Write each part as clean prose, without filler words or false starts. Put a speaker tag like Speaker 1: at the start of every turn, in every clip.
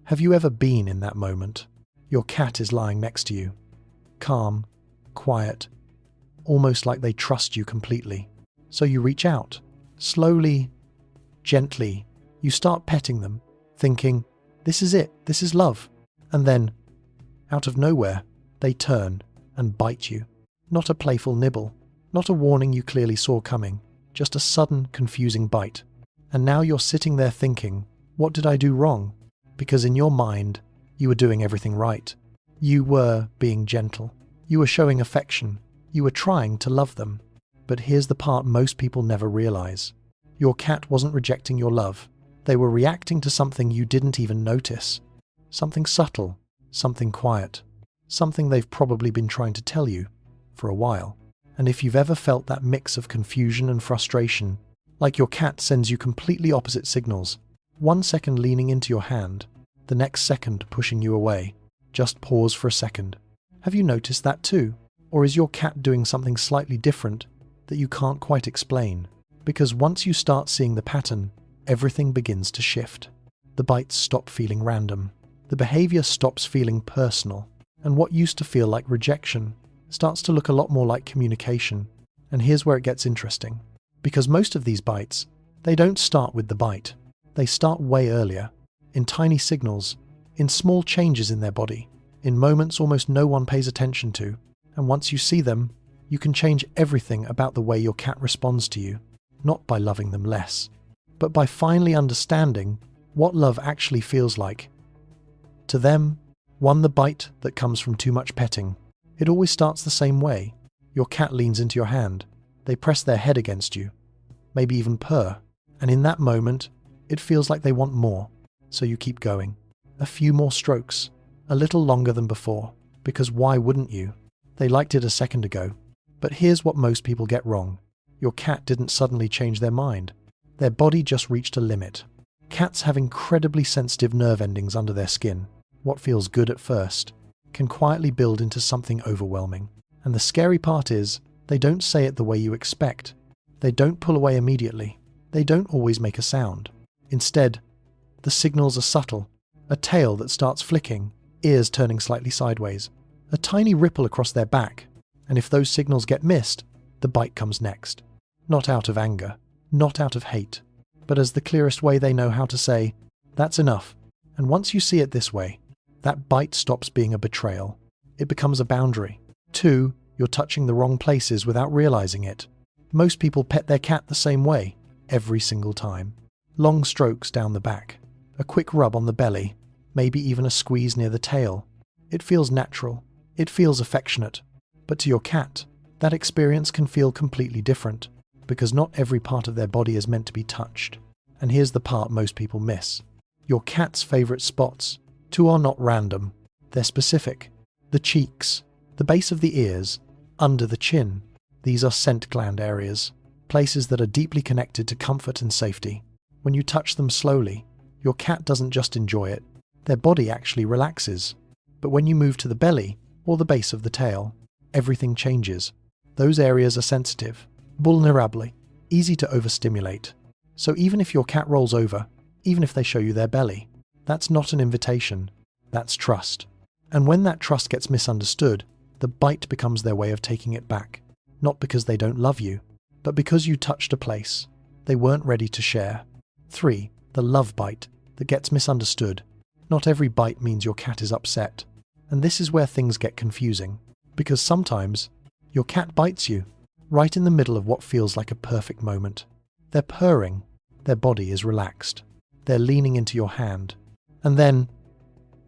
Speaker 1: Have you ever been in that moment? Your cat is lying next to you, calm, quiet, almost like they trust you completely. So you reach out, slowly, gently. You start petting them, thinking, this is it, this is love. And then, out of nowhere, they turn and bite you. Not a playful nibble, not a warning you clearly saw coming, just a sudden, confusing bite. And now you're sitting there thinking, what did I do wrong? Because in your mind, you were doing everything right. You were being gentle. You were showing affection. You were trying to love them. But here's the part most people never realize. Your cat wasn't rejecting your love. They were reacting to something you didn't even notice. Something subtle, something quiet, something they've probably been trying to tell you for a while. And if you've ever felt that mix of confusion and frustration, like your cat sends you completely opposite signals, 1 second leaning into your hand, the next second pushing you away, just pause for a second. Have you noticed that too? Or is your cat doing something slightly different that you can't quite explain? Because once you start seeing the pattern, everything begins to shift. The bites stop feeling random. The behavior stops feeling personal. And what used to feel like rejection starts to look a lot more like communication. And here's where it gets interesting. Because most of these bites, they don't start with the bite. They start way earlier, in tiny signals, in small changes in their body, in moments almost no one pays attention to. And once you see them, you can change everything about the way your cat responds to you, not by loving them less, but by finally understanding what love actually feels like. To them, the bite that comes from too much petting. It always starts the same way. Your cat leans into your hand. They press their head against you, maybe even purr. And in that moment, it feels like they want more. So you keep going. A few more strokes, a little longer than before, because why wouldn't you? They liked it a second ago. But here's what most people get wrong. Your cat didn't suddenly change their mind. Their body just reached a limit. Cats have incredibly sensitive nerve endings under their skin. What feels good at first can quietly build into something overwhelming. And the scary part is, they don't say it the way you expect. They don't pull away immediately. They don't always make a sound. Instead, the signals are subtle. A tail that starts flicking, ears turning slightly sideways, a tiny ripple across their back. And if those signals get missed, the bite comes next. Not out of anger, not out of hate, but as the clearest way they know how to say, that's enough. And once you see it this way, that bite stops being a betrayal. It becomes a boundary. 2, you're touching the wrong places without realizing it. Most people pet their cat the same way, every single time. Long strokes down the back, a quick rub on the belly, maybe even a squeeze near the tail. It feels natural. It feels affectionate. But to your cat, that experience can feel completely different, because not every part of their body is meant to be touched. And here's the part most people miss. Your cat's favorite spots, too, are not random. They're specific. The cheeks, the base of the ears, under the chin. These are scent gland areas, places that are deeply connected to comfort and safety. When you touch them slowly, your cat doesn't just enjoy it, their body actually relaxes. But when you move to the belly, or the base of the tail, everything changes. Those areas are sensitive, vulnerable, easy to overstimulate. So even if your cat rolls over, even if they show you their belly, that's not an invitation, that's trust. And when that trust gets misunderstood, the bite becomes their way of taking it back. Not because they don't love you, but because you touched a place they weren't ready to share. 3, the love bite that gets misunderstood. Not every bite means your cat is upset. And this is where things get confusing. Because sometimes, your cat bites you, right in the middle of what feels like a perfect moment. They're purring, their body is relaxed, they're leaning into your hand. And then,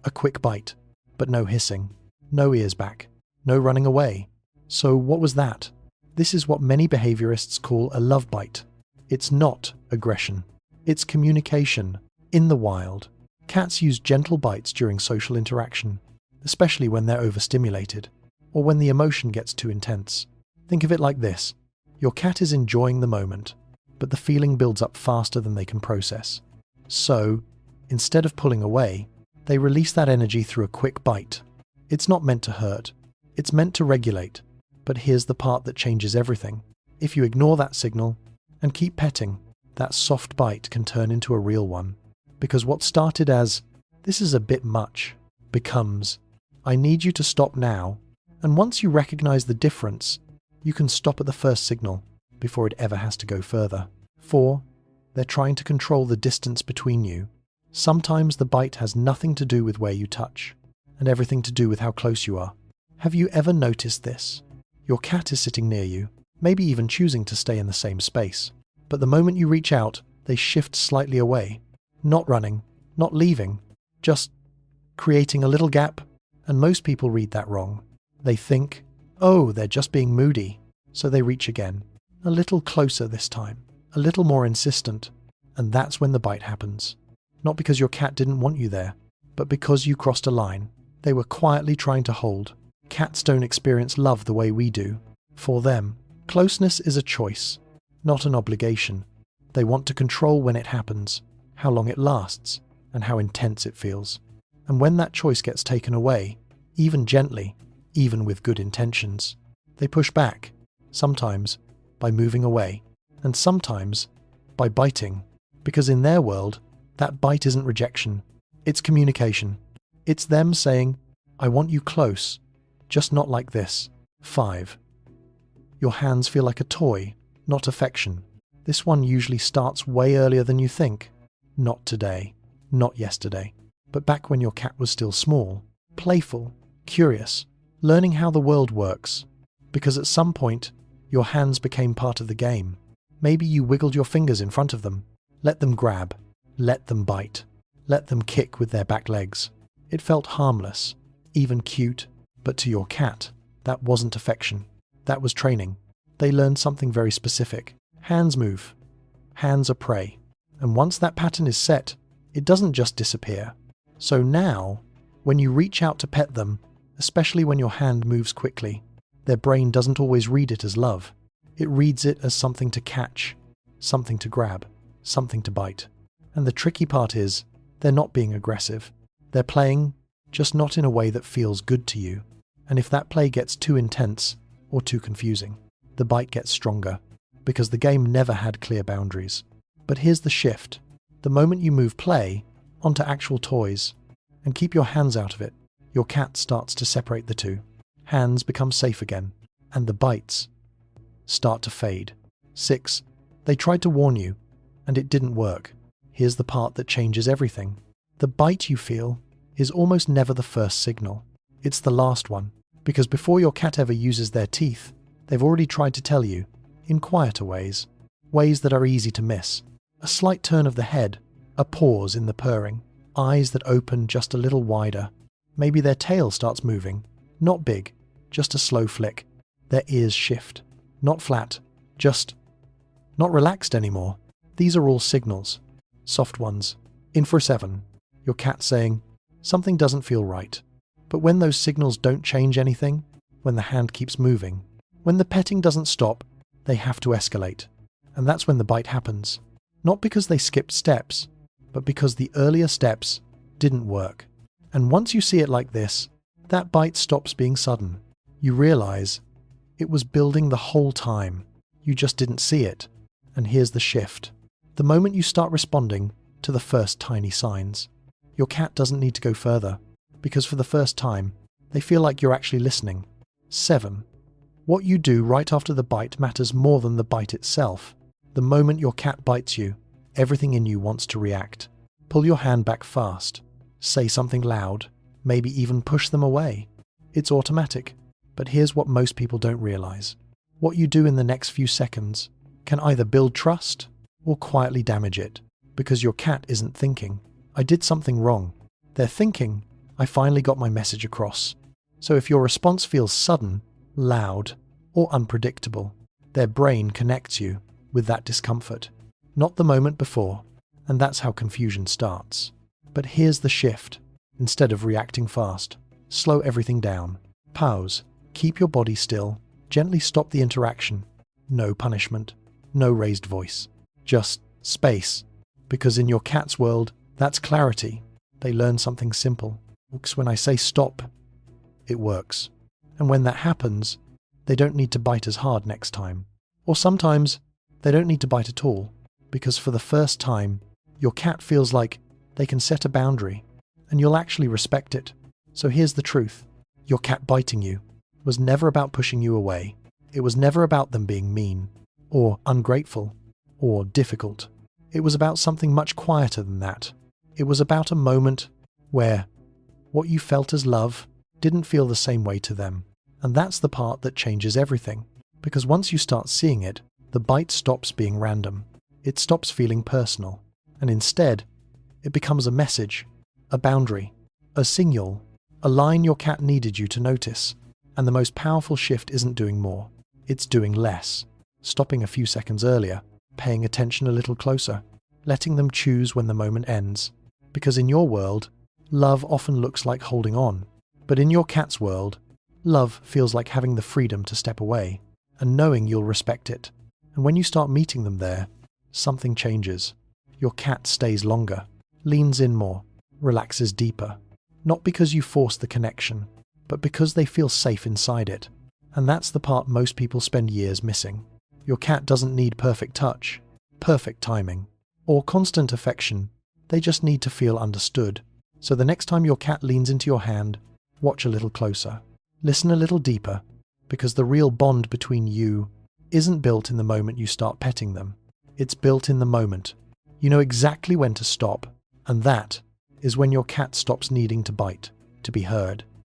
Speaker 1: a quick bite, but no hissing, no ears back, no running away. So what was that? This is what many behaviorists call a love bite. It's not aggression. It's communication. In the wild, cats use gentle bites during social interaction, especially when they're overstimulated, or when the emotion gets too intense. Think of it like this. Your cat is enjoying the moment, but the feeling builds up faster than they can process. So, instead of pulling away, they release that energy through a quick bite. It's not meant to hurt. It's meant to regulate. But here's the part that changes everything. If you ignore that signal and keep petting, that soft bite can turn into a real one. Because what started as, this is a bit much, becomes, I need you to stop now. And once you recognize the difference, you can stop at the first signal before it ever has to go further. 4. They're trying to control the distance between you. Sometimes the bite has nothing to do with where you touch, and everything to do with how close you are. Have you ever noticed this? Your cat is sitting near you, maybe even choosing to stay in the same space. But the moment you reach out, they shift slightly away. Not running, not leaving, just creating a little gap. And most people read that wrong. They think, oh, they're just being moody. So they reach again. A little closer this time. A little more insistent. And that's when the bite happens. Not because your cat didn't want you there, but because you crossed a line they were quietly trying to hold. Cats don't experience love the way we do. For them, closeness is a choice, not an obligation. They want to control when it happens, how long it lasts, and how intense it feels. And when that choice gets taken away, even gently, even with good intentions, they push back, sometimes by moving away, and sometimes by biting. Because in their world, that bite isn't rejection, it's communication. It's them saying, I want you close, just not like this. 5. Your hands feel like a toy, not affection. This one usually starts way earlier than you think. Not today, not yesterday, but back when your cat was still small, playful, curious, learning how the world works. Because at some point, your hands became part of the game. Maybe you wiggled your fingers in front of them, let them grab, let them bite, let them kick with their back legs. It felt harmless, even cute, but to your cat, that wasn't affection. That was training. They learned something very specific. Hands move. Hands are prey. And once that pattern is set, it doesn't just disappear. So now, when you reach out to pet them, especially when your hand moves quickly, their brain doesn't always read it as love. It reads it as something to catch, something to grab, something to bite. And the tricky part is, they're not being aggressive. They're playing, just not in a way that feels good to you. And if that play gets too intense or too confusing, the bite gets stronger, because the game never had clear boundaries. But here's the shift. The moment you move play onto actual toys and keep your hands out of it, your cat starts to separate the two. Hands become safe again, and the bites start to fade. 6. They tried to warn you, and it didn't work. Here's the part that changes everything. The bite you feel is almost never the first signal. It's the last one, because before your cat ever uses their teeth, they've already tried to tell you, in quieter ways, ways that are easy to miss. A slight turn of the head, a pause in the purring, eyes that open just a little wider. Maybe their tail starts moving, not big, just a slow flick. Their ears shift, not flat, just not relaxed anymore. These are all signals, soft ones. In for 7. Your cat saying, something doesn't feel right. But when those signals don't change anything, when the hand keeps moving, when the petting doesn't stop, they have to escalate. And that's when the bite happens. Not because they skipped steps, but because the earlier steps didn't work. And once you see it like this, that bite stops being sudden. You realize it was building the whole time. You just didn't see it. And here's the shift. The moment you start responding to the first tiny signs, your cat doesn't need to go further, because for the first time, they feel like you're actually listening. 7. What you do right after the bite matters more than the bite itself. The moment your cat bites you, everything in you wants to react. Pull your hand back fast. Say something loud. Maybe even push them away. It's automatic. But here's what most people don't realize. What you do in the next few seconds can either build trust or quietly damage it. Because your cat isn't thinking, I did something wrong. They're thinking, I finally got my message across. So if your response feels sudden, loud, or unpredictable, their brain connects you with that discomfort, not the moment before, and that's how confusion starts. But here's the shift. Instead of reacting fast, slow everything down. Pause. Keep your body still. Gently stop the interaction. No punishment. No raised voice. Just space. Because in your cat's world, that's clarity. They learn something simple. Because when I say stop, it works. And when that happens, they don't need to bite as hard next time. Or sometimes, they don't need to bite at all. Because for the first time, your cat feels like they can set a boundary. and you'll actually respect it. So here's the truth. Your cat biting you was never about pushing you away. It was never about them being mean, or ungrateful, or difficult. It was about something much quieter than that. It was about a moment where what you felt as love didn't feel the same way to them. And that's the part that changes everything. Because once you start seeing it, the bite stops being random. It stops feeling personal. And instead, it becomes a message, a boundary, a signal, a line your cat needed you to notice. And the most powerful shift isn't doing more. It's doing less. Stopping a few seconds earlier, paying attention a little closer, letting them choose when the moment ends. Because in your world, love often looks like holding on. But in your cat's world, love feels like having the freedom to step away and knowing you'll respect it. And when you start meeting them there, something changes. Your cat stays longer, leans in more, relaxes deeper. Not because you force the connection, but because they feel safe inside it. And that's the part most people spend years missing. Your cat doesn't need perfect touch, perfect timing, or constant affection. They just need to feel understood. So the next time your cat leans into your hand, watch a little closer. Listen a little deeper, because the real bond between you isn't built in the moment you start petting them. It's built in the moment. You know exactly when to stop, and that is when your cat stops needing to bite, to be heard.